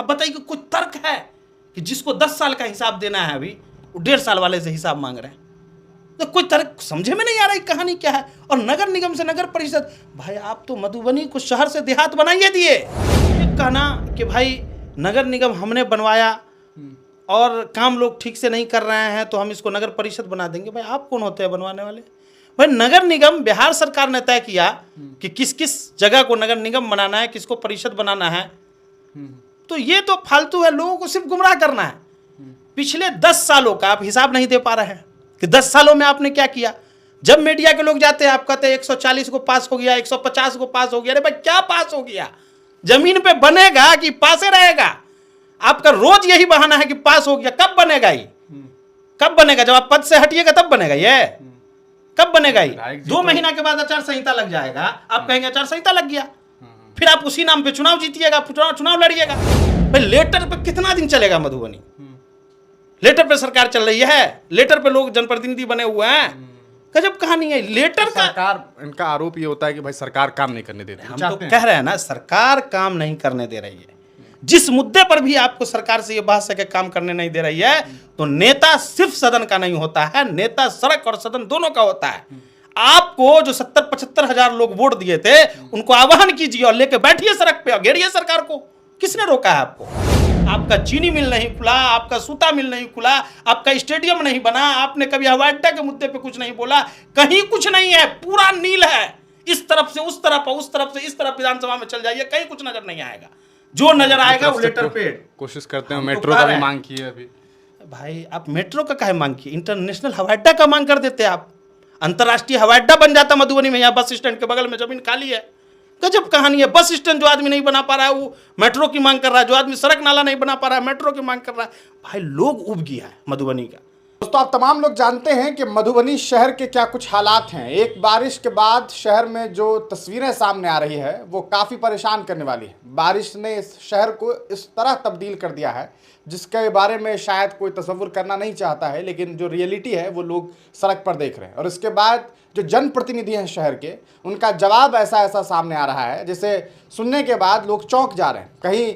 अब बताइए कोई तर्क है कि जिसको 10 साल का हिसाब देना है अभी वो 1.5 साल वाले से हिसाब मांग रहे हैं? तो कोई तर्क समझे में नहीं आ रहा कहानी क्या है। और नगर निगम से नगर परिषद, भाई आप तो मधुबनी को शहर से देहात बनाइए दिए। कहना कि भाई नगर निगम हमने बनवाया और काम लोग ठीक से नहीं कर रहे हैं तो हम इसको नगर परिषद बना देंगे। भाई आप कौन होते हैं बनवाने वाले? भाई नगर निगम बिहार सरकार ने तय किया कि किस किस जगह को नगर निगम बनाना है, किसको परिषद बनाना है। तो ये तो फालतू है, लोगों को सिर्फ गुमराह करना है। पिछले 10 सालों का आप हिसाब नहीं दे पा रहे हैं कि 10 सालों में आपने क्या किया। जब मीडिया के लोग जाते हैं आप कहते हैं 140 को पास हो गया, 150 को पास हो गया। अरे भाई क्या पास हो गया? जमीन पे बनेगा कि पासे रहेगा? आपका रोज यही बहाना है कि पास हो गया। कब बनेगा ये? कब बनेगा? जब आप पद से हटिएगा तब बनेगा ये। कब बनेगा ये? 2 महीना के बाद आचार संहिता लग जाएगा, आप कहेंगे आचार संहिता लग गया, फिर आप उसी नाम पे चुनाव जीतिएगा, चुनाव लड़िएगा। भाई लेटर पे कितना दिन चलेगा मधुबनी? लेटर पे सरकार चल रही है, लेटर पे लोग जनप्रतिनिधि बने हुए हैं। गजब कहानी है लेटर का। सरकार, इनका आरोप ये होता है कि भाई सरकार काम नहीं करने देती। हम तो कह रहे हैं ना, सरकार काम नहीं करने दे रही है। जिस मुद्दे पर भी आपको सरकार से ये बहस है कि काम करने नहीं दे रही है, तो नेता सिर्फ सदन का नहीं होता है, नेता सड़क और सदन दोनों का होता है। आपको जो 70-75 हजार लोग वोट दिए थे, उनको आह्वान कीजिए और लेके बैठिए सड़क पे और घेरिए सरकार को। किसने रोका है आपको? आपका चीनी मिल नहीं खुला, आपका सूता मिल नहीं खुला, आपका स्टेडियम नहीं बना, आपने कभी हवाई अड्डा के मुद्दे पे कुछ नहीं बोला, कहीं कुछ नहीं है, पूरा नील है। इस तरफ से उस तरफ, उस तरफ से इस तरफ विधानसभा में चल जाइए, कहीं कुछ नजर नहीं आएगा। जो नजर आएगा वो लेटर पे। कोशिश करते हैं, मेट्रो का भी मांग की है अभी। भाई आप मेट्रो का काहे मांग की? इंटरनेशनल हवाई अड्डा का मांग कर देते आप, अंतरराष्ट्रीय हवाई अड्डा बन जाता मधुबनी में। यहाँ बस स्टैंड के बगल में जमीन खाली है। गजब कहानी है। बस स्टैंड जो आदमी नहीं बना पा रहा है वो मेट्रो की मांग कर रहा है, जो आदमी सड़क नाला नहीं बना पा रहा है मेट्रो की मांग कर रहा है। भाई लोग उब गया है मधुबनी का। दोस्तों आप तमाम लोग जानते हैं कि मधुबनी शहर के क्या कुछ हालात हैं। एक बारिश के बाद शहर में जो तस्वीरें सामने आ रही है वो काफ़ी परेशान करने वाली है। बारिश ने इस शहर को इस तरह तब्दील कर दिया है जिसके बारे में शायद कोई तसव्वुर करना नहीं चाहता है, लेकिन जो रियलिटी है वो लोग सड़क पर देख रहे हैं। और इसके बाद जो जनप्रतिनिधि हैं शहर के, उनका जवाब ऐसा सामने आ रहा है जिसे सुनने के बाद लोग चौंक जा रहे हैं। कहीं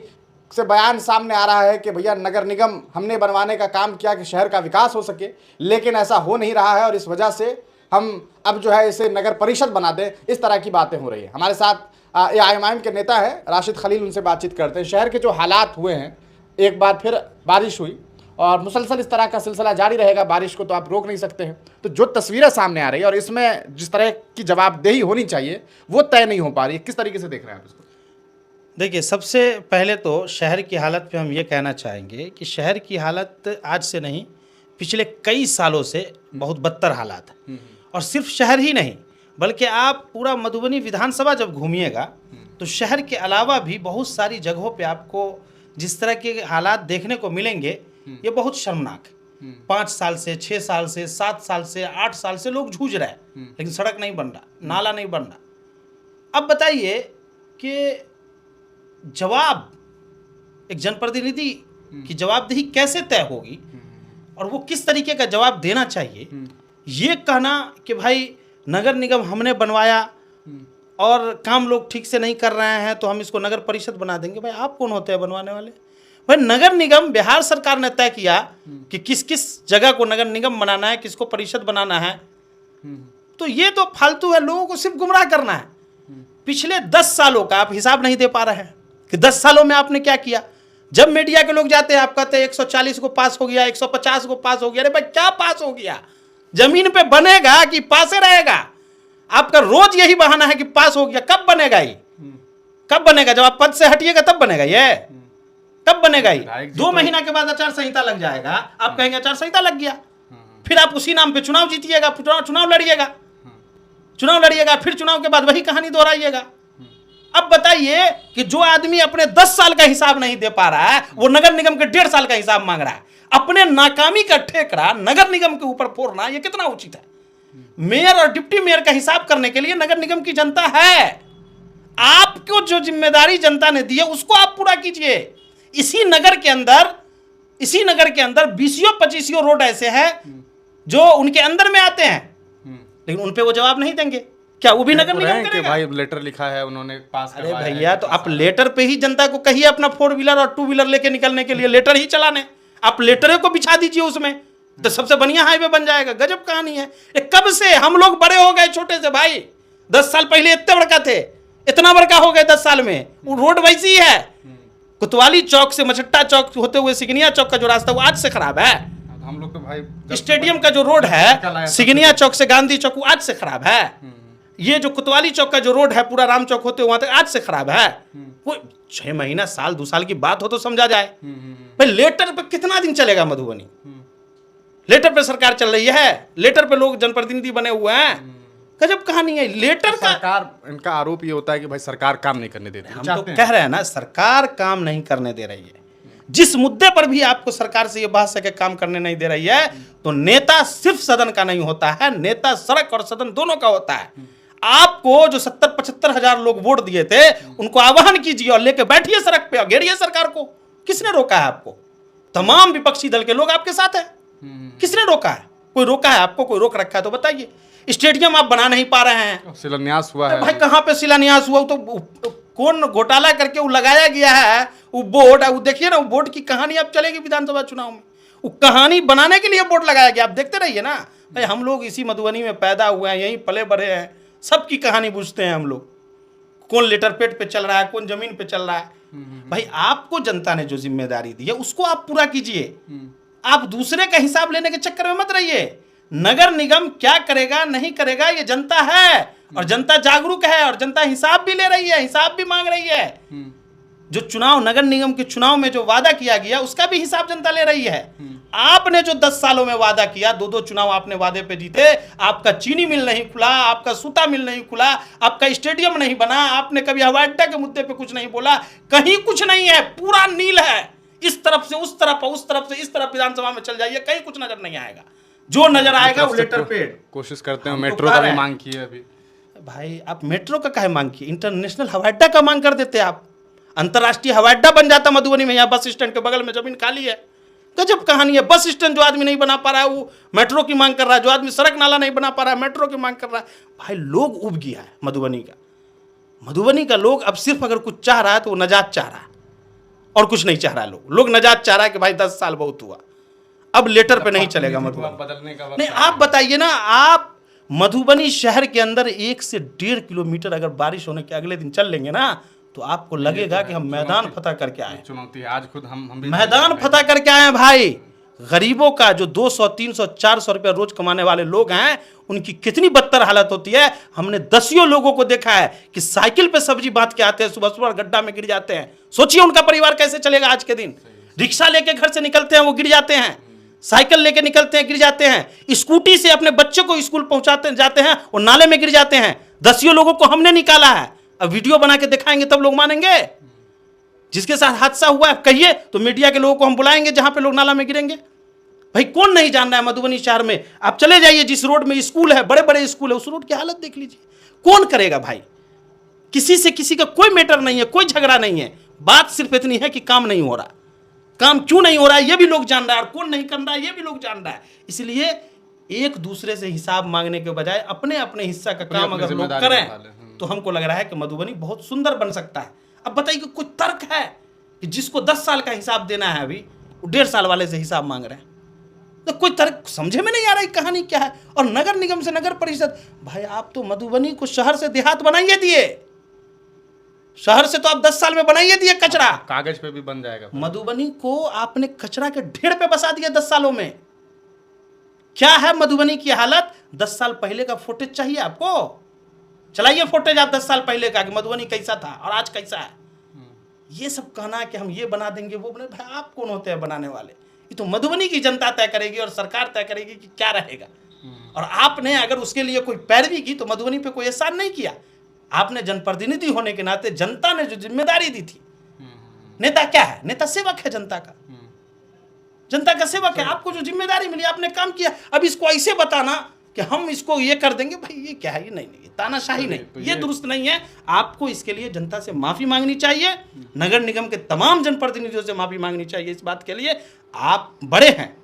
से बयान सामने आ रहा है कि भैया नगर निगम हमने बनवाने का काम किया कि शहर का विकास हो सके, लेकिन ऐसा हो नहीं रहा है और इस वजह से हम अब जो है इसे नगर परिषद बना दें, इस तरह की बातें हो रही है। हमारे साथ AIM के नेता है राशिद खलील, उनसे बातचीत करते हैं। शहर के जो हालात हुए हैं, एक बार फिर बारिश हुई और मुसलसल इस तरह का सिलसिला जारी रहेगा, बारिश को तो आप रोक नहीं सकते हैं। तो जो तस्वीरें सामने आ रही है और इसमें जिस तरह की जवाबदेही होनी चाहिए वो तय नहीं हो पा रही है, किस तरीके से देख रहे हैं आप इसको? देखिए, सबसे पहले तो शहर की हालत पे हम ये कहना चाहेंगे कि शहर की हालत आज से नहीं, पिछले कई सालों से बहुत बदतर हालात है। और सिर्फ शहर ही नहीं बल्कि आप पूरा मधुबनी विधानसभा जब घूमिएगा तो शहर के अलावा भी बहुत सारी जगहों पे आपको जिस तरह के हालात देखने को मिलेंगे ये बहुत शर्मनाक है। 5 साल से, 6 साल से, 7 साल से, 8 साल से लोग जूझ रहे हैं, लेकिन सड़क नहीं बन रहा, नाला नहीं बन रहा। अब बताइए कि जवाब एक जनप्रतिनिधि की जवाबदेही कैसे तय होगी और वो किस तरीके का जवाब देना चाहिए। ये कहना कि भाई नगर निगम हमने बनवाया और काम लोग ठीक से नहीं कर रहे हैं तो हम इसको नगर परिषद बना देंगे। भाई आप कौन होते हैं बनवाने वाले? भाई नगर निगम बिहार सरकार ने तय किया कि किस किस जगह को नगर निगम बनाना है, किसको परिषद बनाना है। तो ये तो फालतू है, लोगों को सिर्फ गुमराह करना है। पिछले 10 सालों का आप हिसाब नहीं दे पा रहे हैं कि 10 सालों में आपने क्या किया। जब मीडिया के लोग जाते हैं आप कहते हैं 140 को पास हो गया, 150 को पास हो गया। अरे भाई क्या पास हो गया? जमीन पे बनेगा कि पासे रहेगा? आपका रोज यही बहाना है कि पास हो गया। कब बनेगा ये? कब बनेगा? जब आप पद से हटिएगा तब बनेगा ये। कब बनेगा ये? 2 महीना के बाद आचार संहिता लग जाएगा, आप कहेंगे आचार संहिता लग गया, फिर आप उसी नाम पे चुनाव जीतिएगा, चुनाव लड़िएगा, फिर चुनाव के बाद वही कहानी दोहराइएगा। अब बताइए कि जो आदमी अपने 10 साल का हिसाब नहीं दे पा रहा है वो नगर निगम के 1.5 साल का हिसाब मांग रहा है। अपने नाकामी का ठेकरा नगर निगम के ऊपर फोड़ना ये कितना उचित है? मेयर और डिप्टी मेयर का हिसाब करने के लिए नगर निगम की जनता है। आपको जो जिम्मेदारी जनता ने दी है उसको आप पूरा कीजिए। इसी नगर के अंदर 20-25 रोड ऐसे हैं जो उनके अंदर में आते हैं, लेकिन उन पे वो जवाब नहीं देंगे। क्या वो भी नगर तो निगम रहे हैं कि करेगा? भाई लेटर लिखा है उन्होंने पास अरे करवाया है भैया, तो कि आप लेटर पे ही जनता को कहिए अपना 4 व्हीलर और 2 व्हीलर लेके निकलने के लिए लेटर ही चलाने। आप लेटरे को बिछा दीजिए उसमें, तो सबसे बढ़िया हाईवे बन जाएगा। गजब कहानी है ये। कब से हम लोग बड़े हो गए छोटे से भाई, 10 साल पहले इतने बड़का थे, इतना बड़का हो गए 10 साल में। वो रोड वैसी ही है। कोतवाली चौक से मछट्टा चौक होते हुए सिगनिया चौक का जो रास्ता वो आज से खराब है। हम लोग तो भाई स्टेडियम का जो रोड है सिगनिया चौक से गांधी चौक वो आज से खराब है। ये जो कोतवाली चौक का जो रोड है पूरा राम चौक होते वहां तक आज से खराब है। कोई 6 महीना साल 2 साल की बात हो तो समझा जाए। भाई लेटर पे कितना दिन चलेगा मधुबनी? लेटर पे सरकार चल रही है, लेटर पे लोग जनप्रतिनिधि बने हुए हैं। गजब कहानी है लेटर का। सरकार, इनका आरोप ये होता है कि भाई सरकार काम नहीं करने देती। हम तो कह रहे हैं ना, सरकार काम नहीं करने दे रही है। जिस मुद्दे पर भी आपको सरकार से ये बहस है कि काम करने नहीं दे रही है, तो नेता सिर्फ सदन का नहीं होता है, नेता सड़क और सदन दोनों का होता है। आपको जो 70-75 हजार लोग वोट दिए थे उनको आह्वान कीजिए और लेके बैठिए सड़क पे और घेरिए सरकार को। किसने रोका है आपको? तमाम विपक्षी दल के लोग आपके साथ है। किसने रोका है? कोई रोका है आपको? कोई रोक रखा है तो बताइए। स्टेडियम आप बना नहीं पा रहे हैं, शिलान्यास हुआ है भाई कहां पे शिलान्यास हुआ? तो कौन घोटाला करके वो लगाया गया है वो बोर्ड, वो देखिए ना, वो बोर्ड की कहानी अब चलेगी विधानसभा चुनाव में। वो कहानी बनाने के लिए बोर्ड लगाया गया, आप देखते रहिए ना। भाई हम लोग इसी मधुबनी में पैदा हुए हैं, यहीं पले बढ़े हैं, सबकी कहानी पूछते हैं हम लोग। कौन लेटर पेड पे चल रहा है, कौन जमीन पे चल रहा है। भाई आपको जनता ने जो जिम्मेदारी दी है उसको आप पूरा कीजिए। आप दूसरे का हिसाब लेने के चक्कर में मत रहिए। नगर निगम क्या करेगा नहीं करेगा ये जनता है, और जनता जागरूक है, और जनता हिसाब भी ले रही है, हिसाब भी मांग रही है। जो चुनाव, नगर निगम के चुनाव में जो वादा किया गया उसका भी हिसाब जनता ले रही है। आपने जो 10 सालों में वादा किया, 2-2 चुनाव आपने वादे पे जीते, आपका चीनी मिल नहीं खुला, आपका सूता मिल नहीं खुला, आपका स्टेडियम नहीं बना, आपने कभी हवाई अड्डा के मुद्दे पे कुछ नहीं बोला, कहीं कुछ नहीं है, पूरा नील है। इस तरफ से उस तरफ, उस तरफ से इस तरफ विधानसभा में चल जाइए, कहीं कुछ नजर नहीं आएगा। जो नजर आएगा वो लेटर पेड। कोशिश करते हैं, मेट्रो का भी मांग की है अभी। भाई आप मेट्रो का काहे मांग की? इंटरनेशनल हवाई अड्डा का मांग कर देते आप, अंतर्राष्ट्रीय हवाई अड्डा बन जाता मधुबनी में। यहाँ बस स्टैंड के बगल में जमीन खाली है। गजब कहानी है। बस स्टैंड जो आदमी नहीं बना पा रहा है वो मेट्रो की मांग कर रहा है, जो आदमी सड़क नाला नहीं बना पा रहा है मेट्रो की मांग कर रहा है। भाई लोग उब गया है मधुबनी का। मधुबनी का लोग अब सिर्फ अगर कुछ चाह रहा है तो वो नजात चाह रहा है, और कुछ नहीं चाह रहा है। लोग नजात चाह रहा है कि भाई 10 साल बहुत हुआ, अब लेटर पे नहीं चलेगा मधुबनी। बदलने का वक्त नहीं, आप बताइए ना, आप मधुबनी शहर के अंदर 1 से 1.5 किलोमीटर अगर बारिश होने के अगले दिन चल लेंगे ना, तो आपको लगेगा कि हम मैदान फतह करके आए। चुनौती है। आज खुद हम भी मैदान फतह करके आए हैं भाई। गरीबों का जो 200, 300, 400 रुपया रोज कमाने वाले लोग हैं, उनकी कितनी बदतर हालत होती है। हमने दसियों लोगों को देखा है कि साइकिल पे सब्जी बांध के आते हैं, सुबह सुबह गड्ढा में गिर जाते हैं। सोचिए उनका परिवार कैसे चलेगा आज के दिन। रिक्शा लेके घर से निकलते हैं, वो गिर जाते हैं। साइकिल लेके निकलते हैं, गिर जाते हैं। स्कूटी से अपने बच्चे को स्कूल पहुंचाते जाते हैं, वो नाले में गिर जाते हैं। दसियों लोगों को हमने निकाला है। अब वीडियो बना के दिखाएंगे तब लोग मानेंगे। जिसके साथ हादसा हुआ है कहिए तो मीडिया के लोगों को हम बुलाएंगे जहां पे लोग नाला में गिरेंगे। भाई कौन नहीं जान रहा है मधुबनी शहर में? आप चले जाइए, जिस रोड में स्कूल है, बड़े बड़े स्कूल है, उस रोड की हालत देख लीजिए। कौन करेगा भाई? किसी से किसी का कोई मैटर नहीं है, कोई झगड़ा नहीं है। बात सिर्फ इतनी है कि काम नहीं हो रहा। काम क्यों नहीं हो रहा है ये भी लोग जान रहा है, और कौन नहीं कर रहा है ये भी लोग जान रहा है। इसलिए एक दूसरे से हिसाब मांगने के बजाय अपने अपने हिस्सा का काम अगर लोग करें तो हमको लग रहा है कि मधुबनी बहुत सुंदर बन सकता है। अब बताइए कि कोई तर्क है कि जिसको 10 साल का हिसाब देना है अभी, वो 1.5 साल वाले से हिसाब मांग रहे हैं? तो कोई तर्क समझे में नहीं आ रहा कहानी क्या है। और नगर निगम से नगर परिषद, भाई आप तो मधुबनी को शहर से देहात बनाइए दिए। शहर से तो आप 10 साल में बनाइए दिए कचरा, कागज पे भी बन जाएगा। मधुबनी को आपने कचरा के ढेर पे बसा दिया 10 सालों में। क्या है मधुबनी की हालत? 10 साल पहले का फुटेज चाहिए आपको? चलाइए फुटेज आप 10 साल पहले का कि मधुबनी कैसा था और आज कैसा है। ये सब कहना कि हम ये बना देंगे वो बना, भाई आप कौन होते हैं बनाने वाले? ये तो मधुबनी की जनता तय करेगी और सरकार तय करेगी कि क्या रहेगा। और आपने अगर उसके लिए कोई पैरवी की तो मधुबनी पे कोई एहसान नहीं किया। आपने जनप्रतिनिधि होने के नाते जनता ने जो जिम्मेदारी दी थी, नेता क्या है? नेता सेवक है जनता का, जनता का सेवक है। आपको जो जिम्मेदारी मिली आपने काम किया। अब इसको ऐसे बताना कि हम इसको ये कर देंगे, भाई ये क्या है? ये नहीं, तानाशाही नहीं, ये दुरुस्त नहीं है। आपको इसके लिए जनता से माफी मांगनी चाहिए, नगर निगम के तमाम जनप्रतिनिधियों से माफी मांगनी चाहिए। इस बात के लिए आप बड़े हैं,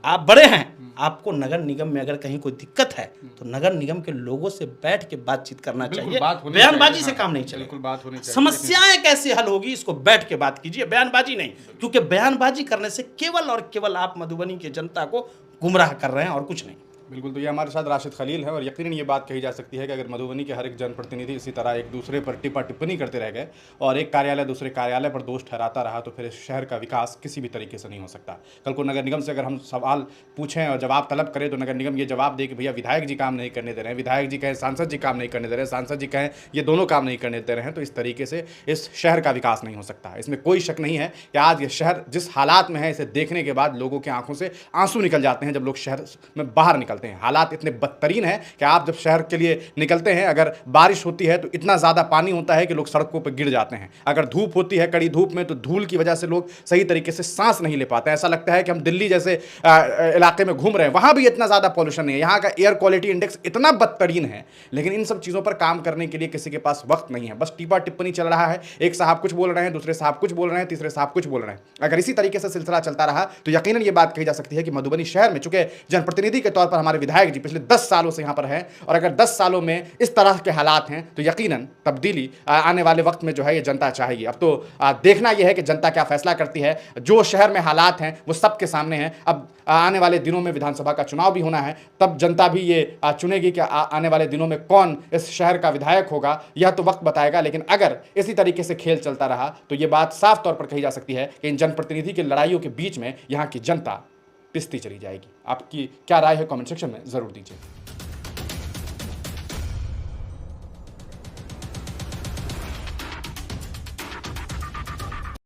आप बड़े हैं, आपको नगर निगम में अगर कहीं कोई दिक्कत है तो नगर निगम के लोगों से बैठ के बातचीत करना बिल्कुल, चाहिए। बात होनी बयानबाजी चाहिए, से हाँ, काम नहीं बिल्कुल चलेगा। बात होनी चाहिए। समस्याएं कैसे हल होगी इसको बैठ के बात कीजिए, बयानबाजी नहीं, क्योंकि बयानबाजी करने से केवल और केवल आप मधुबनी की जनता को गुमराह कर रहे हैं और कुछ नहीं। बिल्कुल। तो ये हमारे साथ राशिद खलील है और यकीनन ये बात कही जा सकती है कि अगर मधुबनी के हर एक जनप्रतिनिधि इसी तरह एक दूसरे पर टिप्पणी करते रह गए और एक कार्यालय दूसरे कार्यालय पर दोष ठहराता रहा तो फिर इस शहर का विकास किसी भी तरीके से नहीं हो सकता। कल को नगर निगम से अगर हम सवाल पूछें और जवाब तलब करें तो नगर निगम ये जवाब दे कि भैया विधायक जी काम नहीं करने दे रहे हैं, विधायक जी कहें सांसद जी काम नहीं करने दे रहे हैं, सांसद जी कहें ये दोनों काम नहीं करने दे रहे हैं, तो इस तरीके से इस शहर का विकास नहीं हो सकता। इसमें कोई शक नहीं है कि आज ये शहर जिस हालात में है, इसे देखने के बाद लोगों की आंखों से आंसू निकल जाते हैं जब लोग शहर में बाहर निकलते हैं। हालात इतने बदतरीन है कि आप जब शहर के लिए निकलते हैं, अगर बारिश होती है तो इतना ज़्यादा पानी होता है कि लोग सड़कों पर गिर जाते हैं। अगर धूप होती है कड़ी धूप में तो धूल की वजह से लोग सही तरीके से सांस नहीं ले पाते हैं। ऐसा लगता है कि हम दिल्ली जैसे इलाके में घूम रहे हैं, वहाँ भी इतना ज़्यादा पॉल्यूशन नहीं है। यहाँ का एयर क्वालिटी इंडेक्स इतना बदतरीन है, लेकिन इन सब चीज़ों पर काम करने के लिए किसी के पास वक्त नहीं है। बस टीपा टिप्पणी चल रहा है, एक साहब कुछ बोल रहे हैं, दूसरे साहब कुछ बोल रहे हैं, तीसरे साहब कुछ बोल रहे हैं। अगर इसी तरीके से सिलसिला चलता रहा तो यकीनन ये बात कही जा सकती है कि मधुबनी शहर में, चूंकि जनप्रतिनिधि के तौर पर हमारे विधायक जी पिछले 10 सालों से यहाँ पर है और अगर 10 सालों में इस तरह के हालात हैं तो यकीनन तब्दीली आने वाले वक्त में जो है ये जनता चाहेगी। अब तो देखना यह है कि जनता क्या फैसला करती है। जो शहर में हालात हैं वो सबके सामने हैं। अब आने वाले दिनों में विधानसभा का चुनाव भी होना है, तब जनता भी ये चुनेगी कि आने वाले दिनों में कौन इस शहर का विधायक होगा, यह तो वक्त बताएगा। लेकिन अगर इसी तरीके से खेल चलता रहा तो ये बात साफ तौर पर कही जा सकती है कि इन जनप्रतिनिधि की लड़ाइयों के बीच में यहाँ की जनता पिसती चली जाएगी। आपकी क्या राय है कमेंट सेक्शन में ज़रूर दीजिए।